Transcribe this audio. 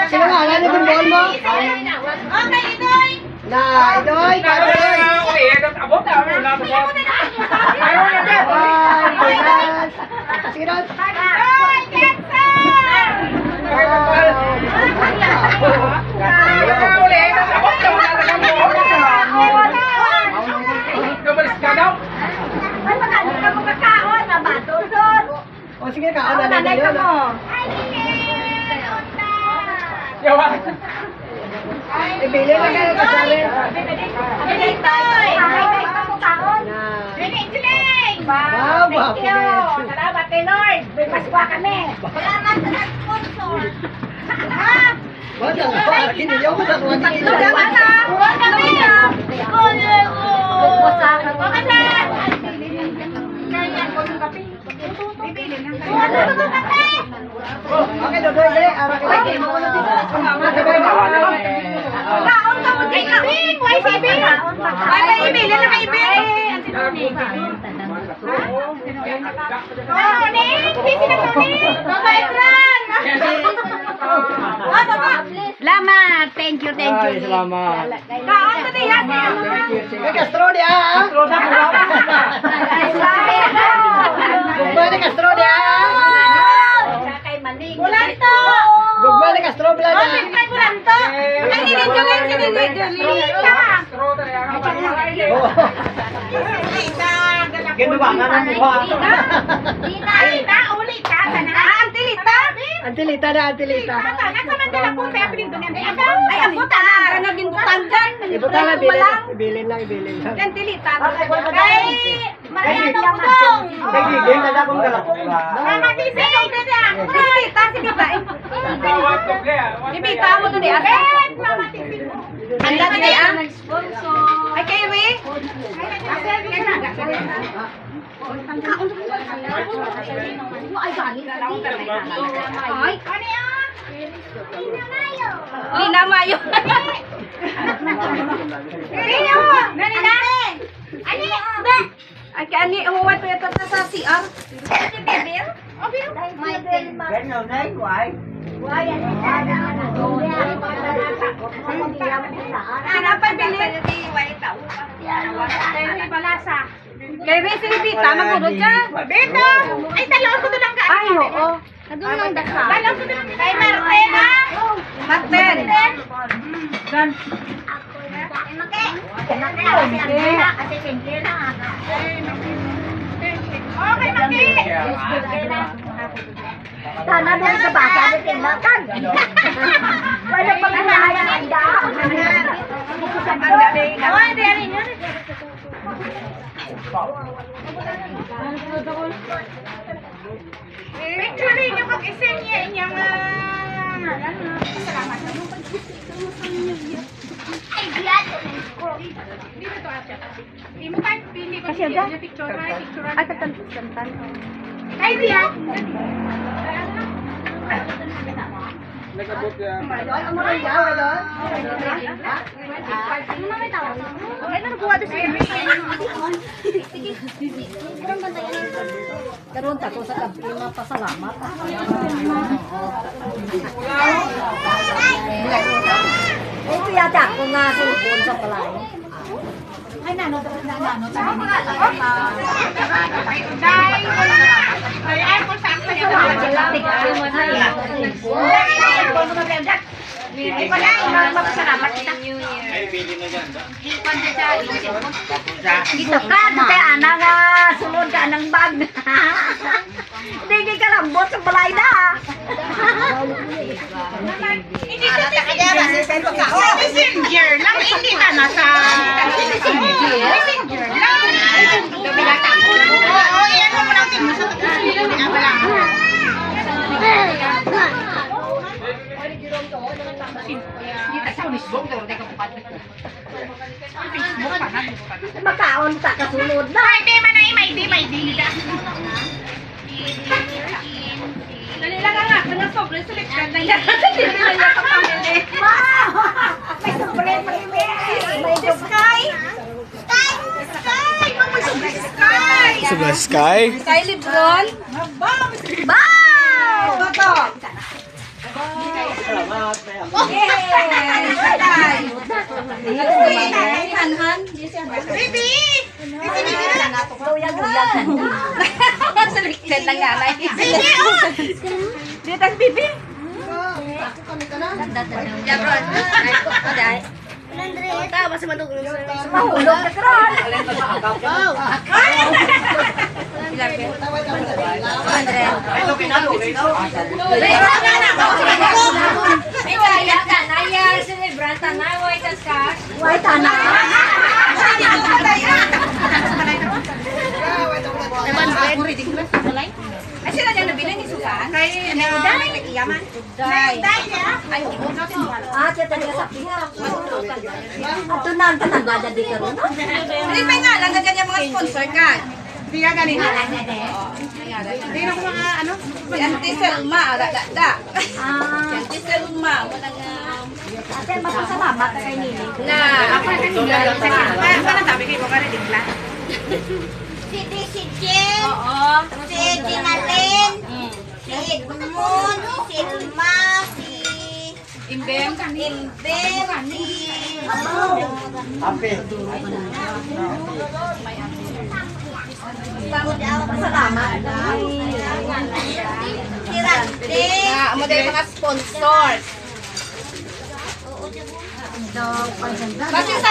Sino nga? Ano yung ball mo? Okay, Idoy! Na, Idoy! Idoy! Abot na. Ayaw na ba? Ay, Jonas! Sino? Idoy! Jackson! Kamalis ka daw? Ay, magkano ka mo kakaon? Mabato doon! O sige, kaon na na yun. Yawan. Ibili na kayo kasali. Idoy! Ay, ka mo kaon? Na. Jiling! Wow, Thank you! wow. Salamat kay Lord! May paswa kami! Salamat sa nag-sponsor! Ha? Wala nga. Kiniyaw ko sa kuwan. Salamat ha! Huwag kami! Okay, Dodoy, dali. Ara ka dali. Kaon ka mo kay Kabing! Why si Ibing? Why ba Ibing? Lala ka Ibing! Oh, Nick! Busy na ka, Nick! Mabait lang! Salamat! Thank you, thank you. Ay, salamat. Kaon ka din yan! May Castro di ah. Gugma ni Castro di ah. Bulanto! Gugma ni Castro bila Oh, na. may bulanto! Ay, nilidyoin si Nilidyoin! Ginuba ka ng mukha. Lita, uli ka! Antilita! Antilita na, Antilita. Nasa Mandala po, kaya pinindon yan. Ay, ang puta na! Arang ginbutan dyan! Ibutan na, ibilin lang, ibilin lang. Antilita! Ay, Mariano Pudong! Nagiging na akong galapok ba? Mama, bisig! Antilita, sinita! Ibita mo to di asa. Mama, tisig mo. Ang dati di ah. Ay, kayo eh. Ay, ano yan? Lina Mayo. Lina mo. Nalina. Ani, ba? Ay, kani, umuwat pa ito sa CR. Bebel? O, Michael. Ganyan na, kuway. Sinapay bilhin. Kay Resi Bita, magurod ka. Bita! Ay, talon ko doon lang ka. Ay, oo. Doon lang dasa. Talon ko doon. Kay Marten, ha? Marten. Dan. Okay, Maki. Sana doon sa basa na tinlakan. Wala pang nalayan ang daan. Oh, hindi rin yun. Picture niyo kung isenye inyong salamat. Ay, diyan. Dito to ate. Impan, pili ko siya. Picture, picture. Ay, tantan. Ay, diyan. Nagabot yan. Ang mga yaw, ano? Ay, nakuha to siya. Karoon ta ko sa kapila pasalamat. Ito yata ako nga sulpon sa palay. Ay, nano. Ay, ay, kung saan ka niya. Ay, wala, magpasalamat kita. Kita ka, kaya anak nga, sulod ka ng bag. Hindi ka lambot sa balay na. Hindi ka sa messenger lang, hindi ka nasa messenger lang. Oo, yan mo lang tingin sa Makaon ta kasulod na. May di. Dali lang nga, kung sobrang selection na yan. Hindi na yan sa pamili. May sobrang pamili. May sky. Sky! May sobrang sky! sa Black Sky. Sky Lebron. Bow! Toto. Han. Bibi! Guyag-guyag ka na. Salikten lang nga. Bibi! Dito si Bibi. Lebron. Aday. Mahulog na kron. Why tana? Ay, sila dyan nabili ni Susan? Kay Uday. Nag-iyaman. Uday. Ay, Ah, siya talaga sa piha. Ato na ang katagada di ka ron. hindi pa nga lang ganyan mga sponsor ka. Hindi nga ganito. Hindi na ko mga ano. Si Auntie Selma. Da. Si Ah, Auntie Selma. Walang ate masasalamat na kay Nini. na ako na kanila. Parang sabi kayo mga ridikla. Si Jen, Oo. si Jinalyn, si Edmund, si Ilma, si Imbem. Imbem, si Masalamat. si Rante. Amo dahil mga sponsors. So, paganda. Kasi sa